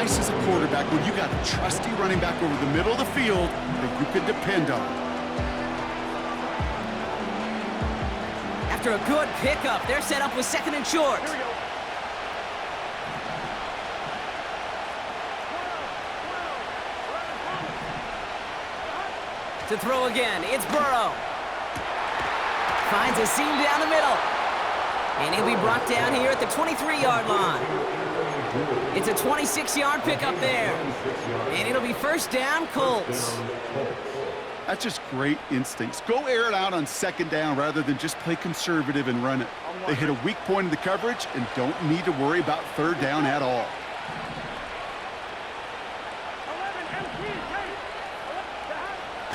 nice as a quarterback when you got a trusty running back over the middle of the field that you can depend on. After a good pickup, they're set up with 2nd and short. To throw again, it's Burrow. Finds a seam down the middle. And he'll be brought down here at the 23-yard line. It's a 26-yard pickup there. And it'll be 1st down, Colts. That's just great instincts. Go air it out on 2nd down rather than just play conservative and run it. They hit a weak point in the coverage and don't need to worry about 3rd down at all.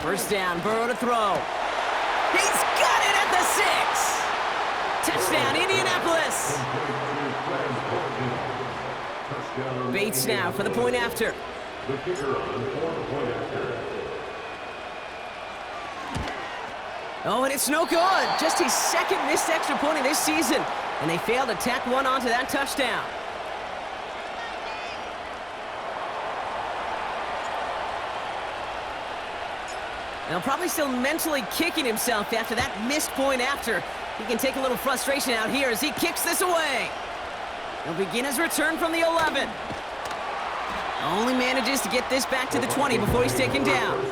First down, Burrow to throw. He's got it at the 6. Touchdown, Indianapolis. Bates now for the point after. Oh, and it's no good. Just his 2nd missed extra point of this season. And they failed to tack one onto that touchdown. Now, probably still mentally kicking himself after that missed point after. He can take a little frustration out here as he kicks this away. He'll begin his return from the 11. Only manages to get this back to the 20 before he's taken down.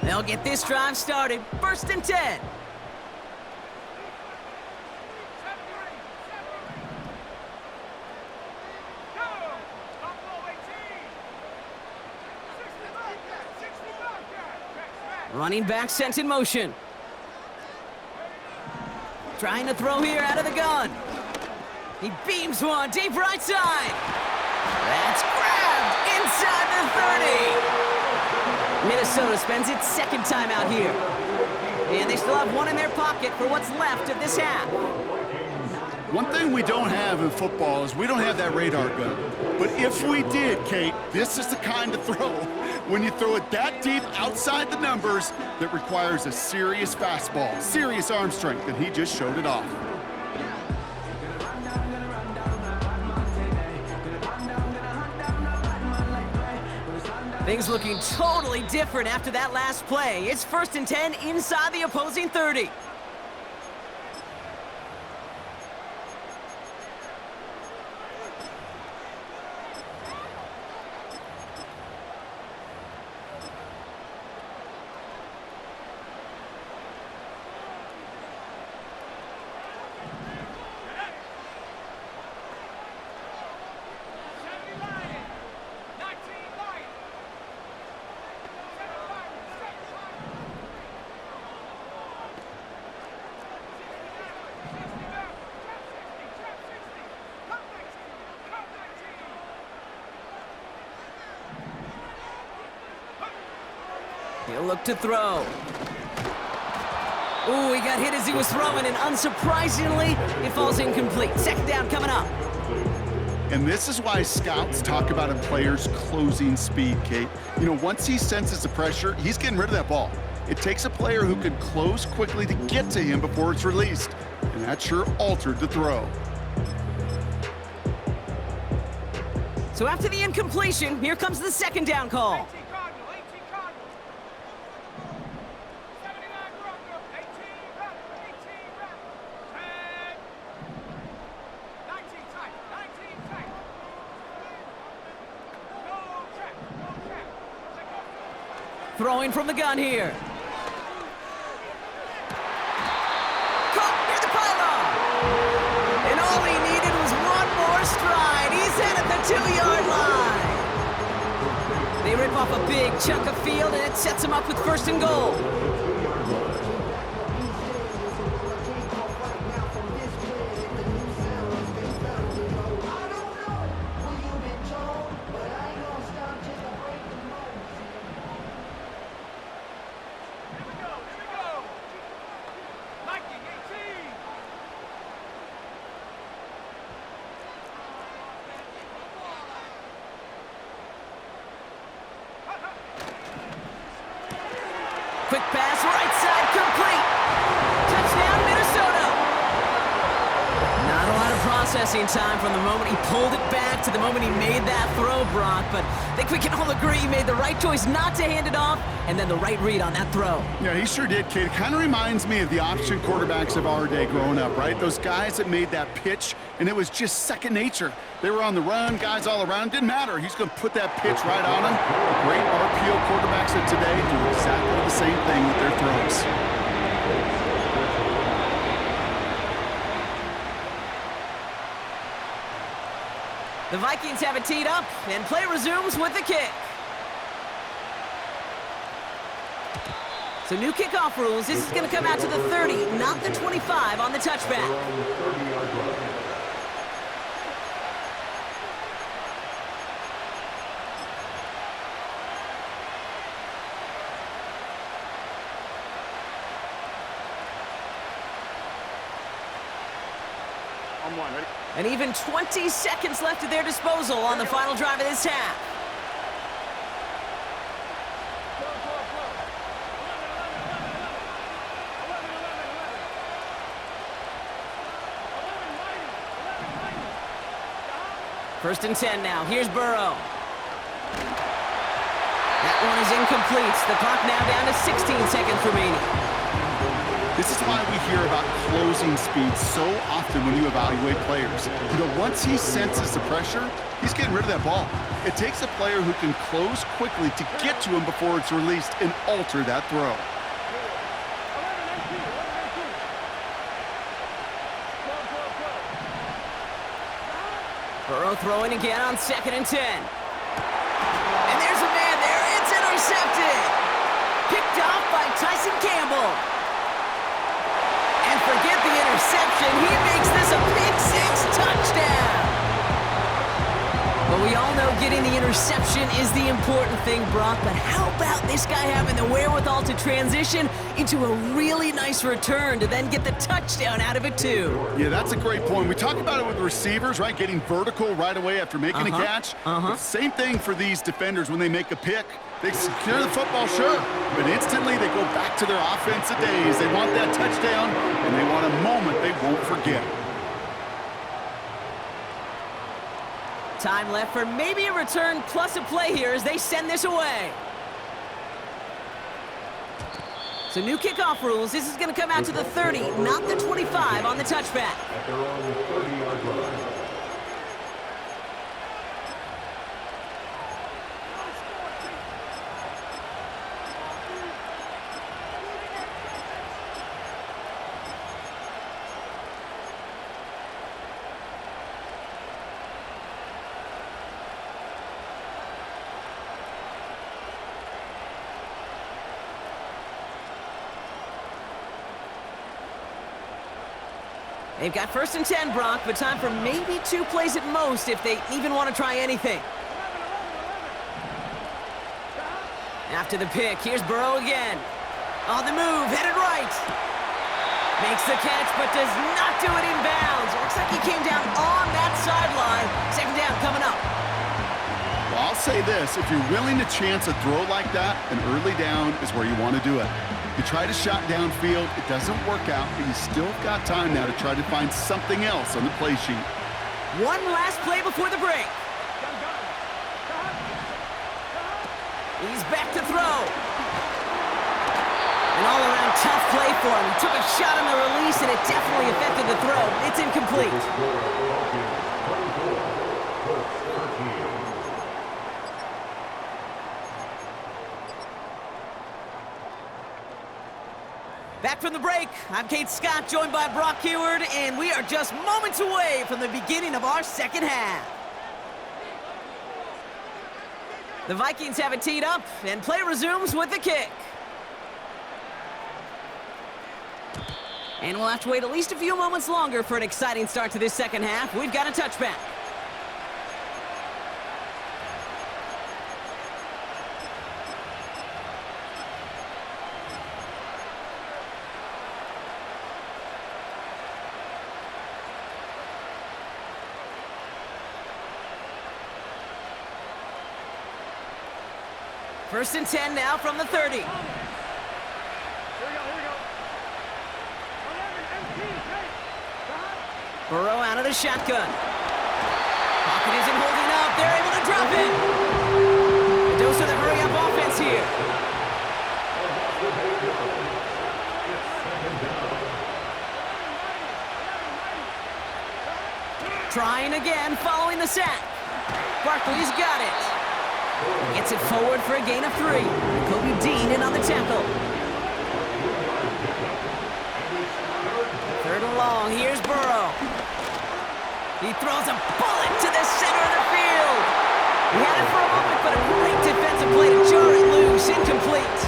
They'll get this drive started. 1st and 10. Running back sent in motion. Trying to throw here out of the gun. He beams one deep right side. That's grabbed inside the 30. Minnesota spends its 2nd time out here. And they still have one in their pocket for what's left of this half. One thing we don't have in football is we don't have that radar gun. But if we did, Kate, this is the kind of throw when you throw it that deep outside the numbers that requires a serious fastball, serious arm strength, and he just showed it off. Things looking totally different after that last play. It's 1st and 10 inside the opposing 30. He'll look to throw. Ooh, he got hit as he was throwing, and unsurprisingly, it falls incomplete. 2nd down coming up. And this is why scouts talk about a player's closing speed, Kate. You know, once he senses the pressure, he's getting rid of that ball. It takes a player who can close quickly to get to him before it's released. And that sure altered the throw. So after the incompletion, here comes the 2nd down call. Throwing from the gun here. Caught near the pylon. And all he needed was one more stride. He's in at the 2-yard line. They rip off a big chunk of field, and it sets him up with 1st and goal. Quick pass passing time from the moment he pulled it back to the moment he made that throw, Brock. But I think we can all agree he made the right choice not to hand it off, and then the right read on that throw. Yeah, he sure did, Kate. It kind of reminds me of the option quarterbacks of our day growing up, right? Those guys that made that pitch, and it was just second nature. They were on the run, guys all around. Didn't matter. He's going to put that pitch right on him. The great RPO quarterbacks of today do exactly the same thing with their throws. The Vikings have it teed up, and play resumes with the kick. So new kickoff rules. This is going to come out to the 30, not the 25 on the touchback. And even 20 seconds left at their disposal on the final drive of this half. First and 10 now. Here's Burrow. That one is incomplete. The clock now down to 16 seconds remaining. This is why we hear about closing speed so often when you evaluate players. You know, once he senses the pressure, he's getting rid of that ball. It takes a player who can close quickly to get to him before it's released and alter that throw. Burrow throwing again on 2nd and 10. And there's a man there. It's intercepted. Picked off by Tyson Campbell. And forget the interception. He makes this a pick-6 touchdown. Well, we all know getting the interception is the important thing, Brock, but how about this guy having the wherewithal to transition into a really nice return to then get the touchdown out of it, too? Yeah, that's a great point. We talk about it with receivers, right? Getting vertical right away after making a catch. Same thing for these defenders when they make a pick. They secure the football, sure, but instantly they go back to their offensive days. They want that touchdown, and they want a moment they won't forget. Time left for maybe a return plus a play here as they send this away. So new kickoff rules. This is going to come out to the 30, not the 25 on the touchback. At their own 30-yard line. They've got 1st and 10, Brock, but time for maybe 2 plays at most if they even want to try anything. After the pick, here's Burrow again. On the move, headed right. Makes the catch, but does not do it in bounds. Looks like he came down on that sideline. 2nd down coming up. Well, I'll say this. If you're willing to chance a throw like that, an early down is where you want to do it. You try to shot downfield, it doesn't work out, but you still got time now to try to find something else on the play sheet. One last play before the break. He's back to throw. An all-around tough play for him. He took a shot on the release, and it definitely affected the throw. It's incomplete. Back from the break, I'm Kate Scott, joined by Brock Heward, and we are just moments away from the beginning of our second half. The Vikings have it teed up, and play resumes with the kick. And we'll have to wait at least a few moments longer for an exciting start to this second half. We've got a touchback. First and 10 now from the 30. Here we go, here we go. 11, 18, hey. Burrow out of the shotgun. Pocket isn't holding up. They're able to drop it. A dose of the hurry-up offense here. Trying again, following the sack. Barkley's got it. He gets it forward for a gain of 3. Kobe Dean in on the tackle. 3rd and long, here's Burrow. He throws a bullet to the center of the field. He had it for a moment, but a great defensive play to jar it loose, incomplete.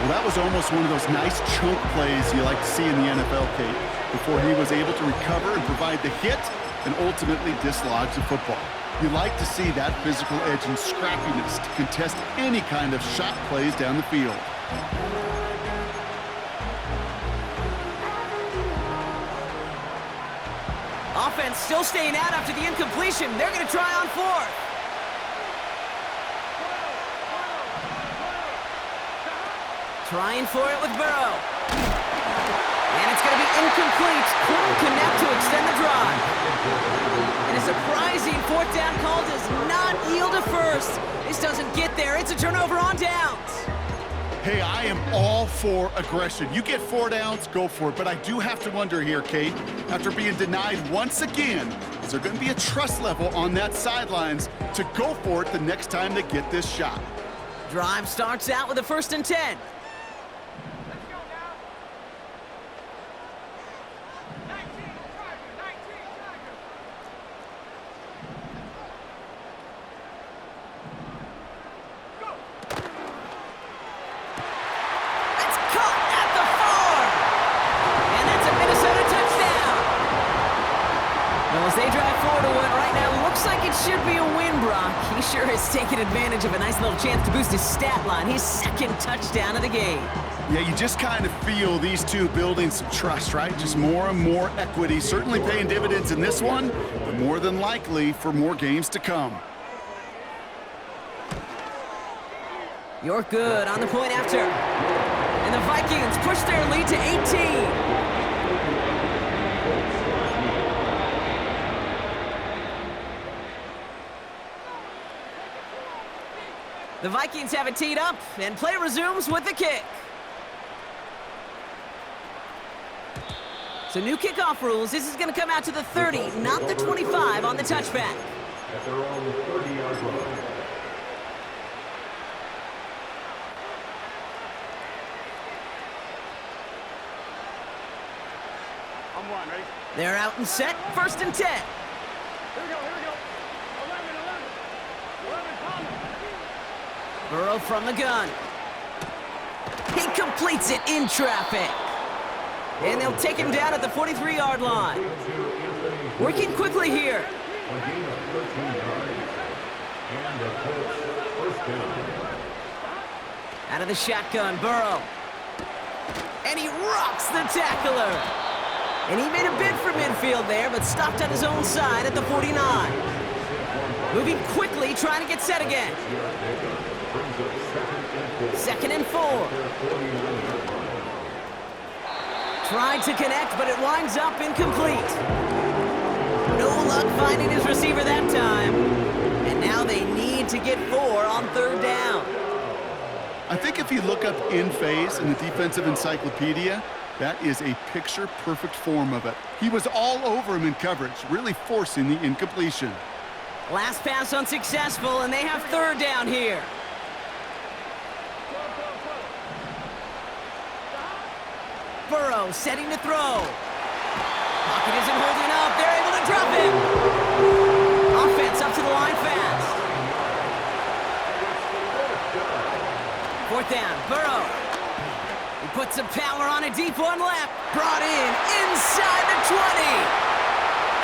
Well, that was almost one of those nice chunk plays you like to see in the NFL, Kate, before he was able to recover and provide the hit and ultimately dislodge the football. You like to see that physical edge and scrappiness to contest any kind of shot plays down the field. Offense still staying out after the incompletion. They're going to try on 4th. Trying for it with Burrow. And it's going to be incomplete. Couldn't connect to extend the drive. And a surprising 4th down call does not yield a first. This doesn't get there. It's a turnover on downs. Hey, I am all for aggression. You get 4 downs, go for it. But I do have to wonder here, Kate, after being denied once again, is there going to be a trust level on that sidelines to go for it the next time they get this shot? Drive starts out with a 1st and 10. Taking advantage of a nice little chance to boost his stat line. His 2nd touchdown of the game. Yeah, you just kind of feel these two building some trust, right? Just more and more equity. Certainly paying dividends in this one, but more than likely for more games to come. You're good on the point after. And the Vikings push their lead to 18. The Vikings have it teed up, and play resumes with the kick. So new kickoff rules. This is going to come out to the 30, not the 25 on the touchback. At their own 30-yard line. I'm one, ready? They're out and set. 1st and 10. Here we go, 11 coming. Burrow from the gun. He completes it in traffic. And they'll take him down at the 43-yard line. Working quickly here. Out of the shotgun, Burrow. And he rocks the tackler. And he made a bid for midfield there, but stopped on his own side at the 49. Moving quickly, trying to get set again. 2nd and 4. Tried to connect, but it winds up incomplete. No luck finding his receiver that time. And now they need to get 4 on 3rd down. I think if you look up in phase in the defensive encyclopedia, that is a picture-perfect form of it. He was all over him in coverage, really forcing the incompletion. Last pass unsuccessful, and they have 3rd down here. Burrow setting to throw. Pocket isn't holding up. They're able to drop him. Offense up to the line fast. 4th down, Burrow. He puts some power on a deep one left. Brought in inside the 20.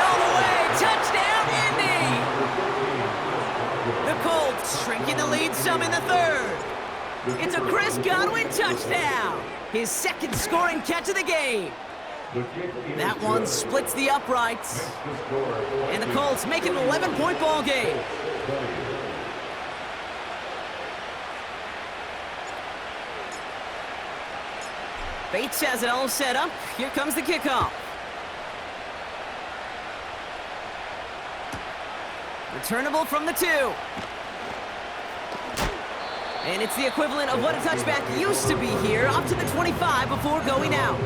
All the way. Touchdown, Indy. The Colts shrinking the lead some in the 3rd. It's a Chris Godwin touchdown. His 2nd scoring catch of the game. That one splits the uprights. And the Colts make it an 11-point ball game. Bates has it all set up. Here comes the kickoff. Returnable from the 2. And it's the equivalent of what a touchback used to be here, up to the 25 before going out.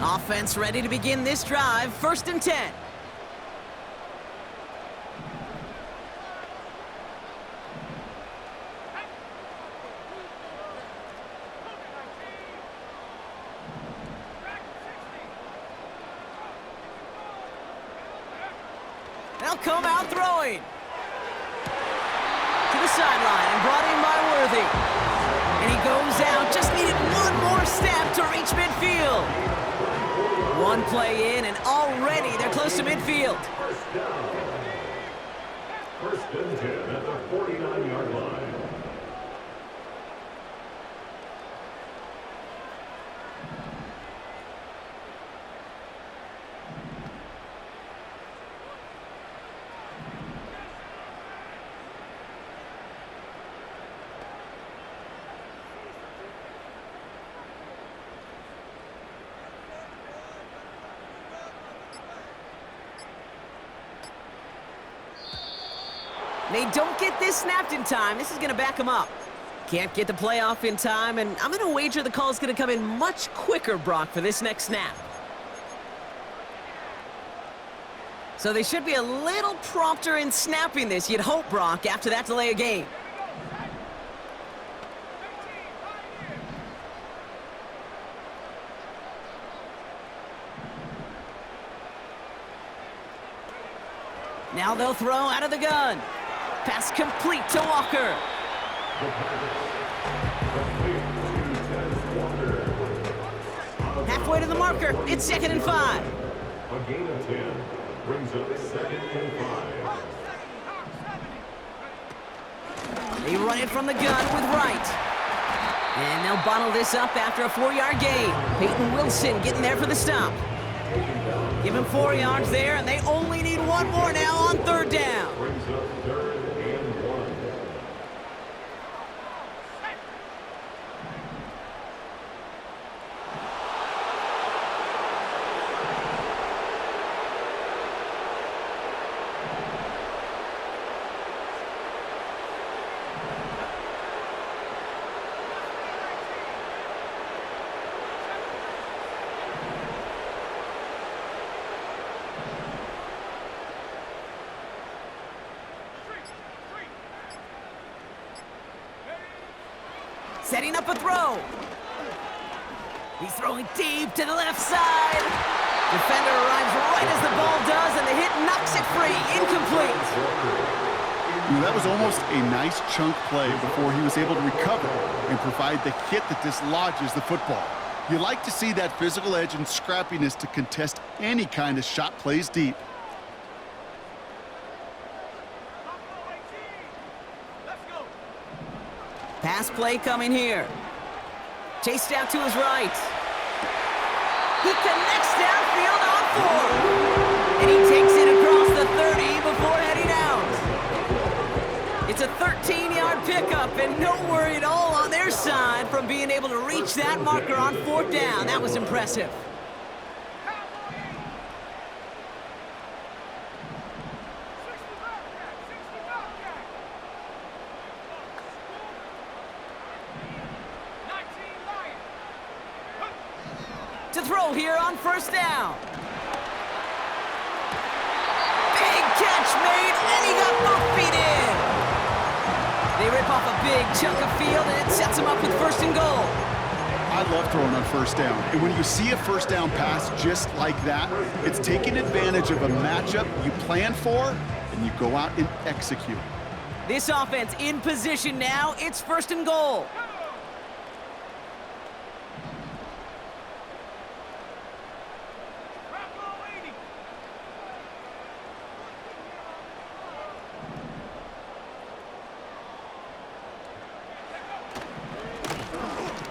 Offense ready to begin this drive, 1st and 10. They'll come out throwing. To the sideline and brought in by Worthy. And he goes out, just needed one more step to reach midfield. One play in and already they're close to midfield. First and 10 at the 49-yard line. They don't get this snapped in time. This is going to back them up. Can't get the play off in time, and I'm going to wager the call is going to come in much quicker, Brock, for this next snap. So they should be a little prompter in snapping this, you'd hope, Brock, after that delay of game. Now they'll throw out of the gun. Pass complete to Walker. Halfway to the marker. It's 2nd and 5. A gain of 10 brings up 2nd and 5. They run it from the gun with Wright. And they'll bottle this up after a 4-yard gain. Peyton Wilson getting there for the stop. Give him 4 yards there, and they only need one more now on 3rd down. Brings up 3rd and 1. Setting up a throw. He's throwing deep to the left side. Defender arrives right as the ball does, and the hit knocks it free. Incomplete. That was almost a nice chunk play before he was able to recover and provide the hit that dislodges the football. You like to see that physical edge and scrappiness to contest any kind of shot plays deep. Pass play coming here. Chased out to his right. He connects downfield on 4. And he takes it across the 30 before heading out. It's a 13-yard pickup, and no worry at all on their side from being able to reach that marker on 4th down. That was impressive. To throw here on 1st down. Big catch made, and he got both feet in. They rip off a big chunk of field, and it sets them up with 1st and goal. I love throwing on 1st down. And when you see a 1st down pass just like that, it's taking advantage of a matchup you plan for, and you go out and execute. This offense in position now. It's 1st and goal.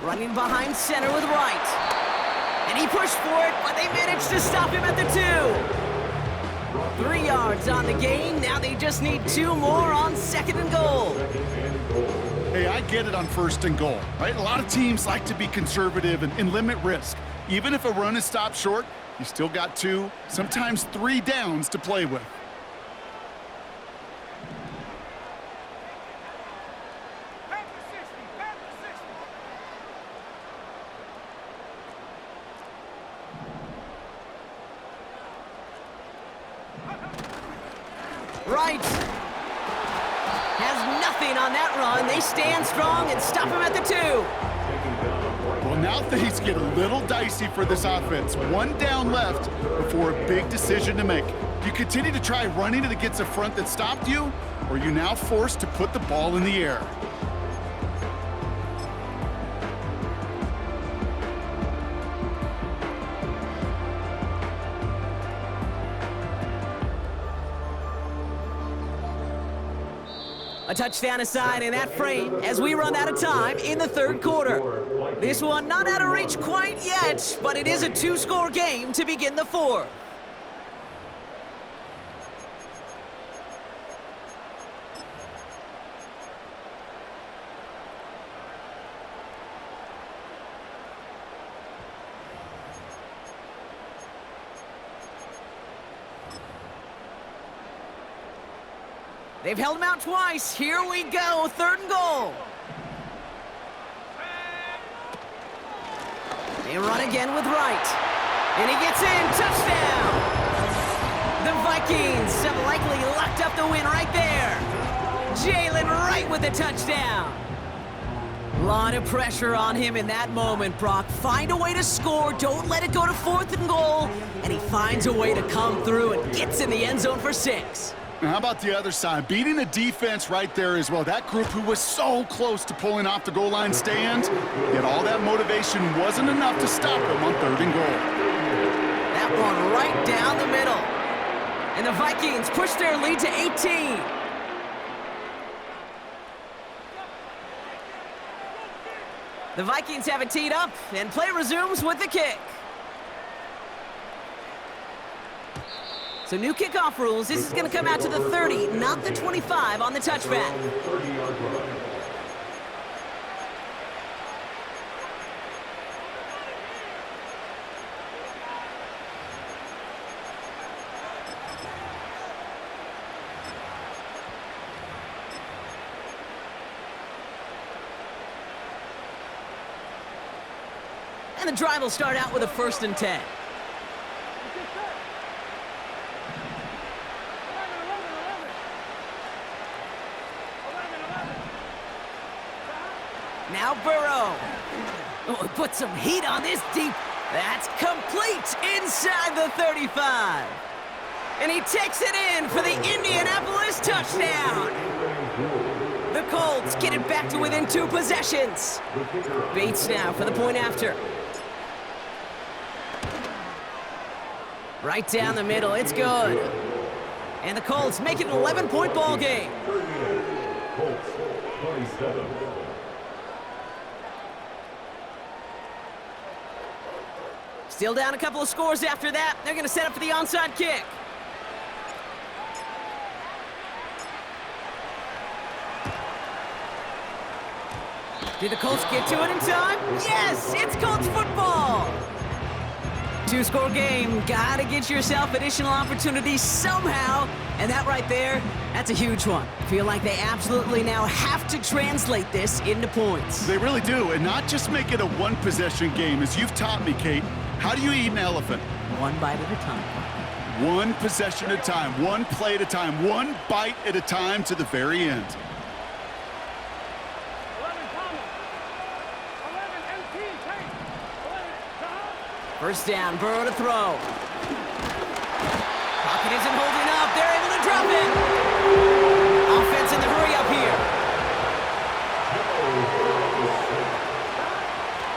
Running behind center with Wright. And he pushed for it, but they managed to stop him at the 2. 3 yards on the gain. Now they just need 2 more on 2nd and goal. Hey, Okay, I get it on 1st and goal, right? A lot of teams like to be conservative and limit risk. Even if a run is stopped short, you still got 2, sometimes 3 downs to play with. Right. Has nothing on that run. They stand strong and stop him at the 2. Well, now things get a little dicey for this offense. 1 down left before a big decision to make. Do you continue to try running it against a front that stopped you, or are you now forced to put the ball in the air? A touchdown aside in that frame as we run out of time in the 3rd quarter. This one not out of reach quite yet, but it is a 2-score game to begin the 4th. They've held him out twice. Here we go, 3rd and goal. They run again with Wright. And he gets in, touchdown! The Vikings have likely locked up the win right there. Jalen Wright with the touchdown. A lot of pressure on him in that moment, Brock. Find a way to score, don't let it go to 4th and goal, and he finds a way to come through and gets in the end zone for 6. Now, how about the other side? Beating a defense right there as well. That group who was so close to pulling off the goal line stand, yet all that motivation wasn't enough to stop them on 3rd and goal. That one right down the middle. And the Vikings push their lead to 18. The Vikings have it teed up, and play resumes with the kick. So new kickoff rules. This is going to come out to the 30, not the 25 on the touchback. And the drive will start out with a 1st and 10. Now Burrow. Oh, put some heat on this deep. That's complete inside the 35. And he takes it in for the Indianapolis touchdown. The Colts get it back to within 2 possessions. Bates now for the point after. Right down the middle, it's good. And the Colts make it an 11-point ball game. Colts, 27. Still down a couple of scores after that. They're going to set up for the onside kick. Did the Colts get to it in time? Yes, it's Colts football. 2-score game. Gotta get yourself additional opportunities somehow. And that right there, that's a huge one. Feel like they absolutely now have to translate this into points. They really do, and not just make it a 1-possession game. As you've taught me, Kate, how do you eat an elephant? One bite at a time. 1 possession at a time, 1 play at a time, 1 bite at a time to the very end. 1st down, Burrow to throw. Pocket isn't holding up. They're able to drop it. Offense in the hurry up here.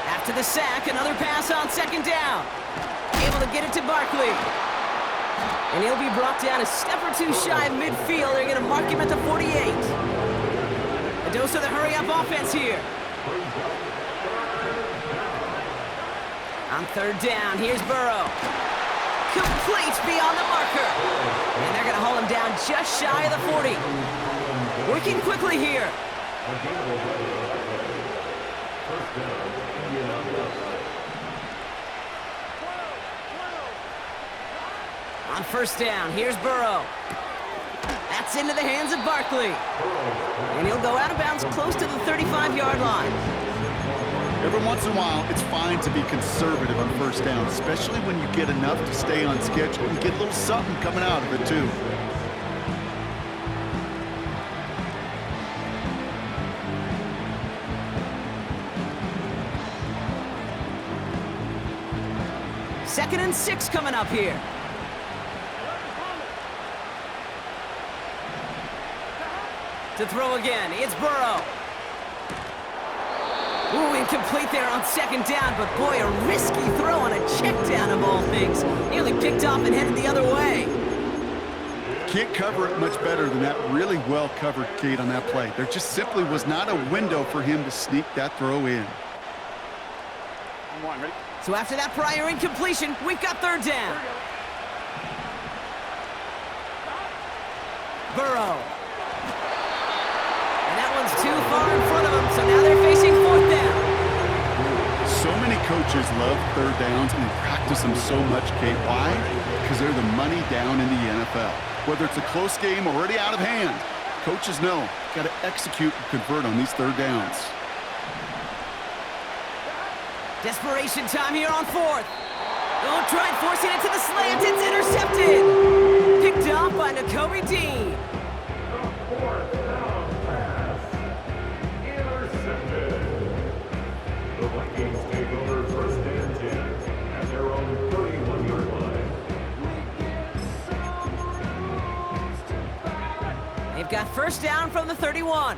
After the sack, another pass on 2nd down. Able to get it to Barkley. And he'll be brought down a step or 2 shy of midfield. They're going to mark him at the 48. A dose of the hurry-up offense here. On 3rd down, here's Burrow. Complete beyond the marker. And they're going to haul him down just shy of the 40. Working quickly here. Again, we'll go to the play. First down, Indianapolis. On first down, here's Burrow. That's into the hands of Barkley. And he'll go out of bounds close to the 35-yard line. Every once in a while, it's fine to be conservative on first down, especially when you get enough to stay on schedule and get a little something coming out of it, too. Second and 6 coming up here. To throw again, it's Burrow. Ooh, incomplete there on second down, but boy, a risky throw on a check down of all things. Nearly picked off and headed the other way. Can't cover it much better than that. Really well covered, Kate, on that play. There just simply was not a window for him to sneak that throw in. Ready? So after that prior incompletion, we've got third down. Burrow. And that one's too far in front of them, so now they're facing fourth down. So many coaches love third downs and practice them so much, Kate. Why? Because they're the money down in the NFL. Whether it's a close game or already out of hand, coaches know got to execute and convert on these third downs. Desperation time here on fourth. Don't try and forcing it to the slant. It's intercepted. Picked off by Nakobe Dean. Fourth down pass. Intercepted. The Vikings take over first and 10 at their own 31-yard line. They've got first down from the 31.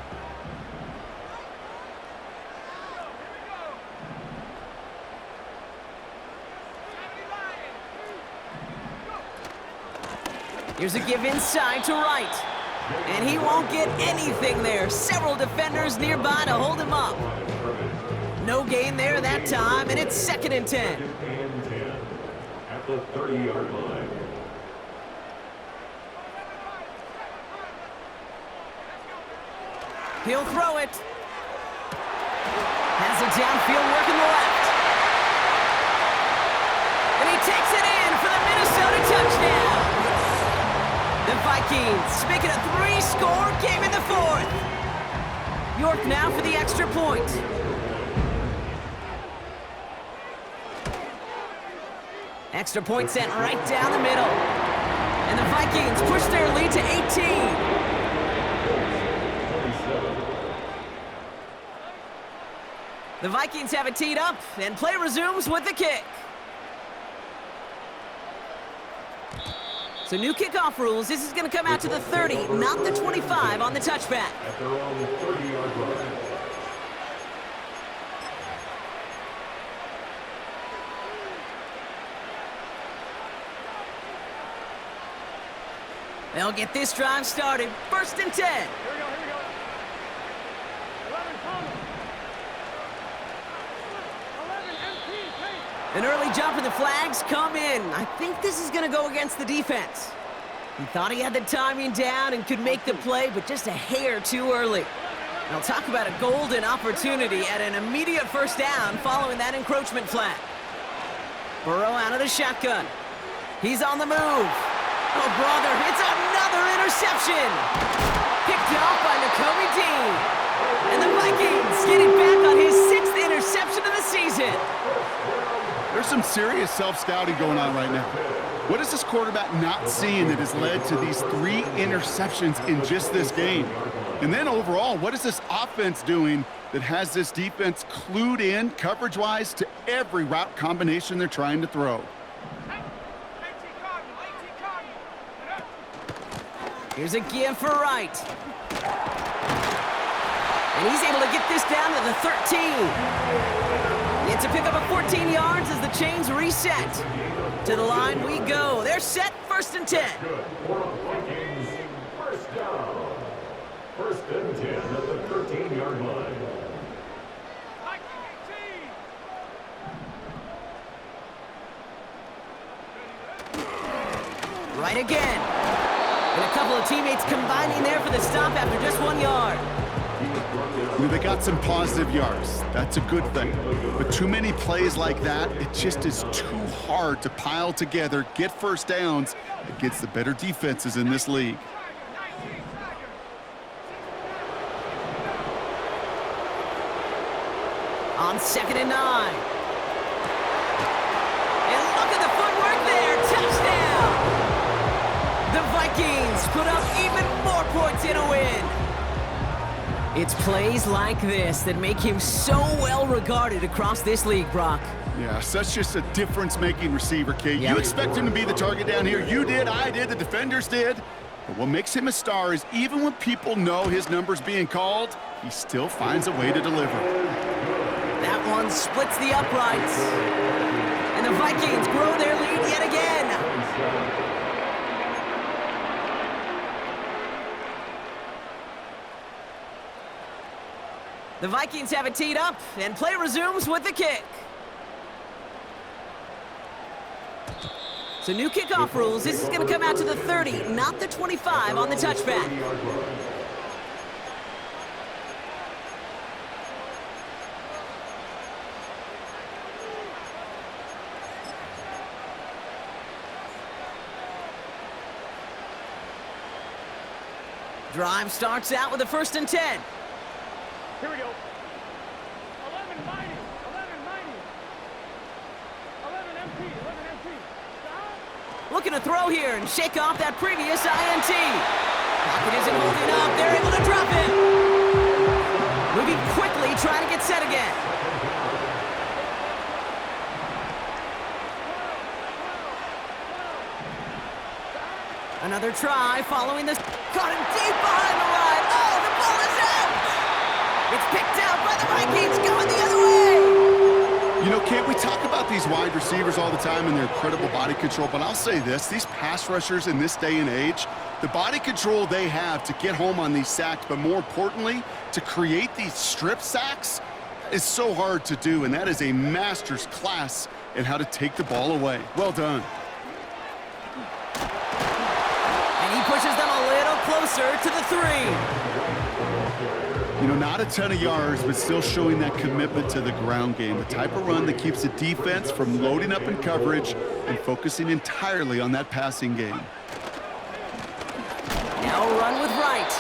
Here's a give inside to right. And he won't get anything there. Several defenders nearby to hold him up. No gain there that time, and it's second and 10. Second and 10 at the 30-yard line. He'll throw it. Has it downfield working the left. And he takes it in for the Minnesota touchdown. The Vikings make it a 3-score game in the fourth. York now for the extra point. Extra point sent right down the middle. And the Vikings push their lead to 18. The Vikings have it teed up, and play resumes with the kick. So new kickoff rules. This is going to come out to the 30, not the 25 on the touchback. At their own 30-yard line. They'll get this drive started. First and 10. Here we go. 11, Thomas. 11, MP, take. An early jump and the flags come in. I think this is going to go against the defense. He thought he had the timing down and could make the play, but just a hair too early. Now talk about a golden opportunity at an immediate first down following that encroachment flag. Burrow out of the shotgun. He's on the move. Oh, brother, it's another interception. Picked off by Nakobe Dean. And the Vikings getting back on his 6th interception of the season. There's some serious self-scouting going on right now. What is this quarterback not seeing that has led to these 3 interceptions in just this game? And then overall, what is this offense doing that has this defense clued in coverage-wise to every route combination they're trying to throw? Here's a give for Wright. And he's able to get this down to the 13. It's a pickup of 14 yards as the chains reset. To the line we go. They're set, first and 10. Good for the Vikings. First down. First and 10 at the 13-yard line. Right again. And a couple of teammates combining there for the stop after just 1 yard. They got some positive yards. That's a good thing. But too many plays like that, it just is too hard to pile together, get first downs against the better defenses in this league. On 2nd and 9. And look at the footwork there. Touchdown! The Vikings put up even more points in a win. It's plays like this that make him so well regarded across this league, Brock. Yeah, such just a difference-making receiver, Kate. Yeah. You expect him to be the target down here. You did, I did, the defenders did. But what makes him a star is even when people know his number's being called, he still finds a way to deliver. That one splits the uprights. And the Vikings grow their lead yet again. The Vikings have it teed up, and play resumes with the kick. So new kickoff rules. This is going to come out to the 30, not the 25 on the touchback. Drive starts out with a 1st and 10. Here we go. 11 mighty. 11 mighty. 11 MP. 11 MP. Stop. Looking to throw here and shake off that previous INT. Pocket isn't holding up. They're able to drop him. Moving quickly, trying to get set again. Another try following this. Caught him deep behind the line. Oh, the ball is out. It's picked out by the Vikings, going the other way. You know, Kate, we talk about these wide receivers all the time and their incredible body control, but I'll say this, these pass rushers in this day and age, the body control they have to get home on these sacks, but more importantly, to create these strip sacks is so hard to do, and that is a master's class in how to take the ball away. Well done. And he pushes them a little closer to the 3. You know, not a ton of yards, but still showing that commitment to the ground game. The type of run that keeps the defense from loading up in coverage and focusing entirely on that passing game. Now a run with Wright.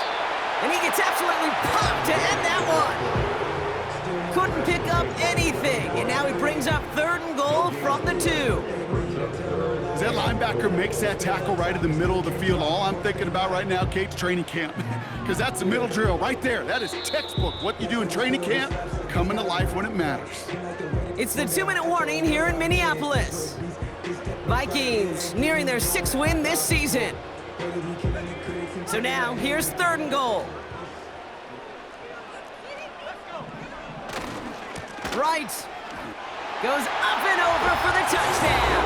And he gets absolutely popped to end that one. Couldn't pick up anything. And now he brings up 3rd and goal from the 2. As that linebacker makes that tackle right in the middle of the field, all I'm thinking about right now, Kate's training camp. Because that's the middle drill right there. That is textbook. What you do in training camp, coming to life when it matters. It's the 2-minute warning here in Minneapolis. Vikings nearing their 6th win this season. So now, here's 3rd and goal. Wright goes up and over for the touchdown.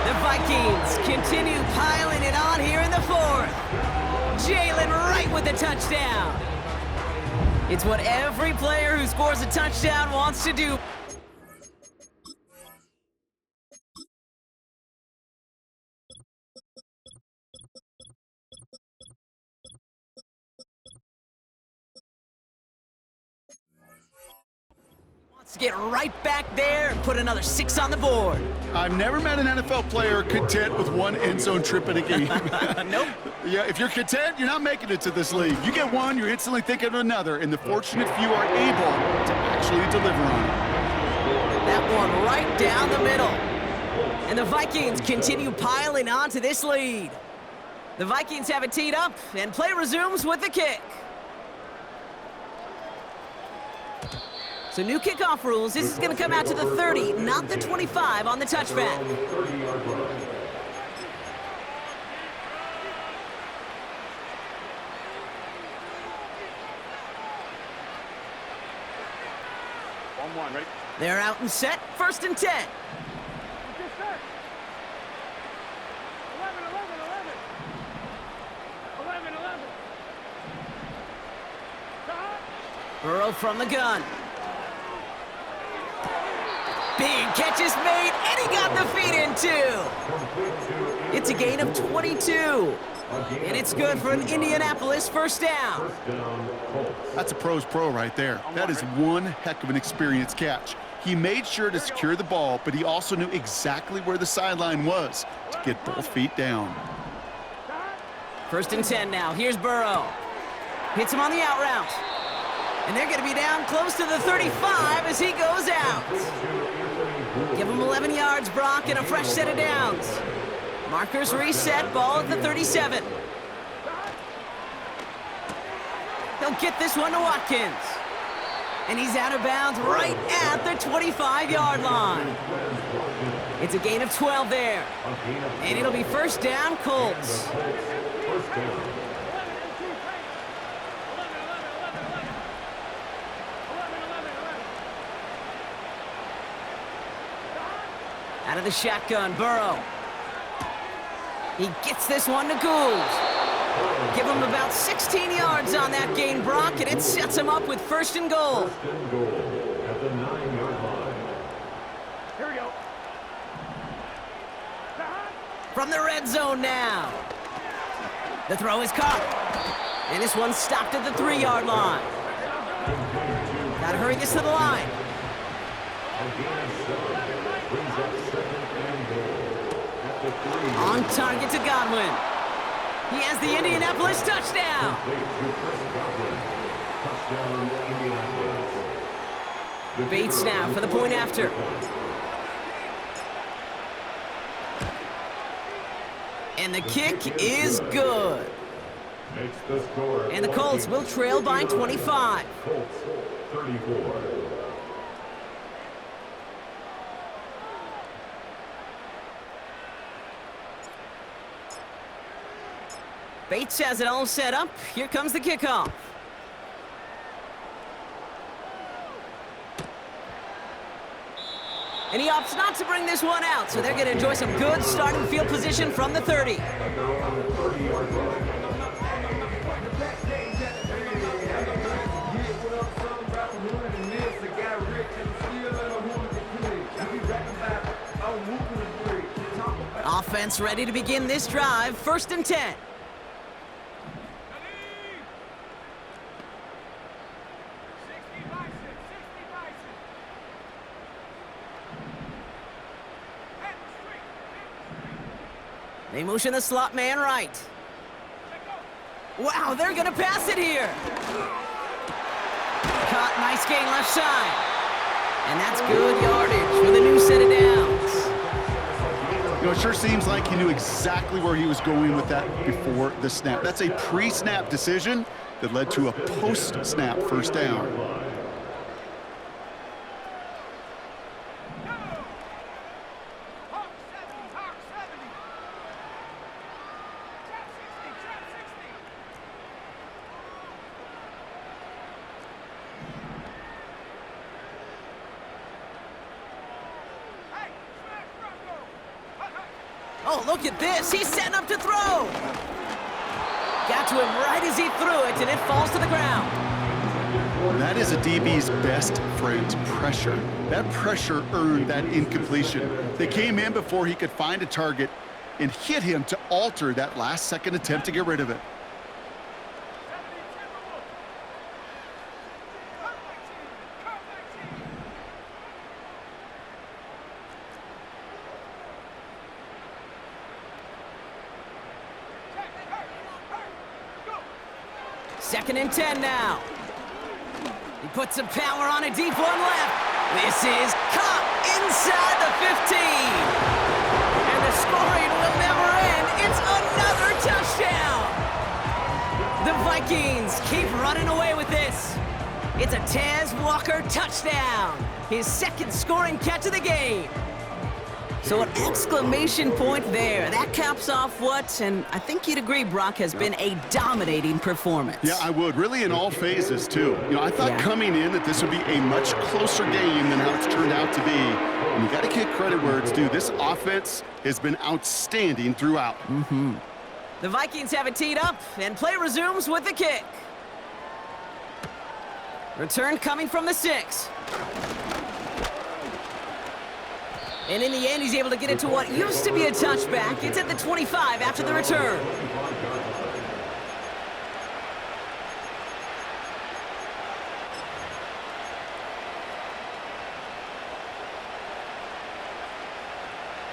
The Vikings continue piling it on here in the 4th. Jalen Wright with the touchdown. It's what every player who scores a touchdown wants to do. Wants to get right back there and put another 6 on the board. I've never met an NFL player content with one end zone trip in a game. Nope. Yeah, if you're content, you're not making it to this league. You get one, you're instantly thinking of another, and the fortunate few are able to actually deliver on it. That one right down the middle. And the Vikings continue piling on to this lead. The Vikings have it teed up, and play resumes with the kick. So new kickoff rules. This is going to come out to the 30, not the 25 on the touchback. One, ready? They're out and set. 1st and 10. Get set. 11, 11, 11. 11, 11. Stop. Burrow from the gun. Big catch is made, and he got the feet in too. It's a gain of 22. And it's good for an Indianapolis first down. That's a pro's pro right there. That is one heck of an experienced catch. He made sure to secure the ball, but he also knew exactly where the sideline was to get both feet down. First and 10 now. Here's Burrow. Hits him on the out route. And they're going to be down close to the 35 as he goes out. Give him 11 yards, Brock, and a fresh set of downs. Markers reset, ball at the 37. He'll get this one to Watkins. And he's out of bounds right at the 25-yard line. It's a gain of 12 there. And it'll be first down, Colts. Out of the shotgun, Burrow. He gets this one to Gould. Give him about 16 yards on that gain, Brock, and it sets him up with first and goal. First and goal at the 9-yard line. Here we go. From the red zone now. The throw is caught. And this one's stopped at the 3-yard line. Gotta hurry this to the line. On target to Godwin. He has the Indianapolis touchdown. Bates now for the point after. And the kick is good. And the Colts will trail by 25. Colts 34. Bates has it all set up. Here comes the kickoff. And he opts not to bring this one out, so they're going to enjoy some good starting field position from the 30. Offense ready to begin this drive. First and 10. They motion the slot man right. Wow, they're going to pass it here. Caught, nice gain left side. And that's good yardage for the new set of downs. You know, it sure seems like he knew exactly where he was going with that before the snap. That's a pre-snap decision that led to a post-snap first down. Oh, look at this. He's setting up to throw. Got to him right as he threw it, and it falls to the ground. That is a DB's best friend, pressure. That pressure earned that incompletion. They came in before he could find a target and hit him to alter that last-second attempt to get rid of it. Second and 10 now. He puts some power on a deep one left. This is caught inside the 15. And the scoring will never end. It's another touchdown. The Vikings keep running away with this. It's a Tez Walker touchdown. His second scoring catch of the game. So an exclamation point there. That caps off what, and I think you'd agree, Brock, has been a dominating performance. Yeah, I would. Really in all phases, too. You know, I thought coming in that this would be a much closer game than how it's turned out to be. And you got to give credit where it's due. This offense has been outstanding throughout. The Vikings have it teed up, and play resumes with the kick. Return coming from the 6. And in the end, he's able to get it to what used to be a touchback. It's at the 25 after the return.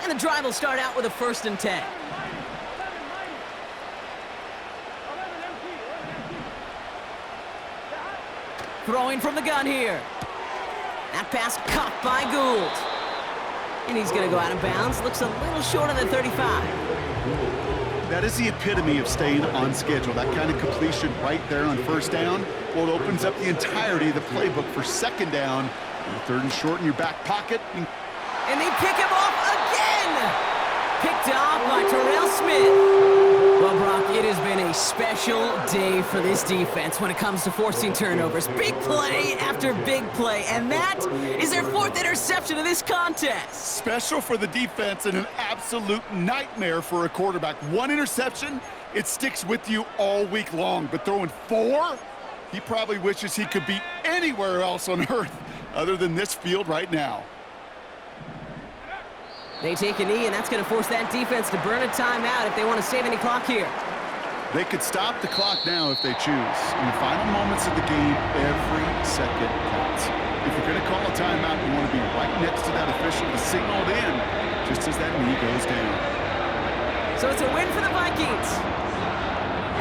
And the drive will start out with a 1st and 10. Throwing from the gun here. That pass caught by Gould. And he's going to go out of bounds. Looks a little short of the 35. That is the epitome of staying on schedule. That kind of completion right there on 1st down. Well, it opens up the entirety of the playbook for 2nd down. 3rd and short in your back pocket. And they pick him off again! Picked off by Terrell Smith. Well, Brock, it has been a special day for this defense when it comes to forcing turnovers. Big play after big play, and that is their 4th interception of this contest. Special for the defense and an absolute nightmare for a quarterback. 1 interception, it sticks with you all week long. But throwing 4, he probably wishes he could be anywhere else on earth other than this field right now. They take a knee, and that's going to force that defense to burn a timeout if they want to save any clock here. They could stop the clock now if they choose. In the final moments of the game, every second counts. If you're going to call a timeout, you want to be right next to that official to signal it in just as that knee goes down. So it's a win for the Vikings.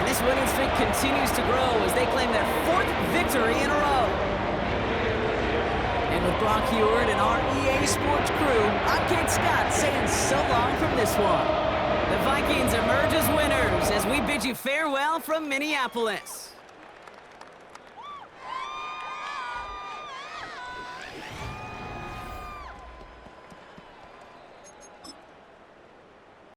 And this winning streak continues to grow as they claim their 4th victory in a row. And with Brock Heward and our EA Sports crew, I'm Kate Scott saying so long from this one. The Vikings emerge as winners as we bid you farewell from Minneapolis.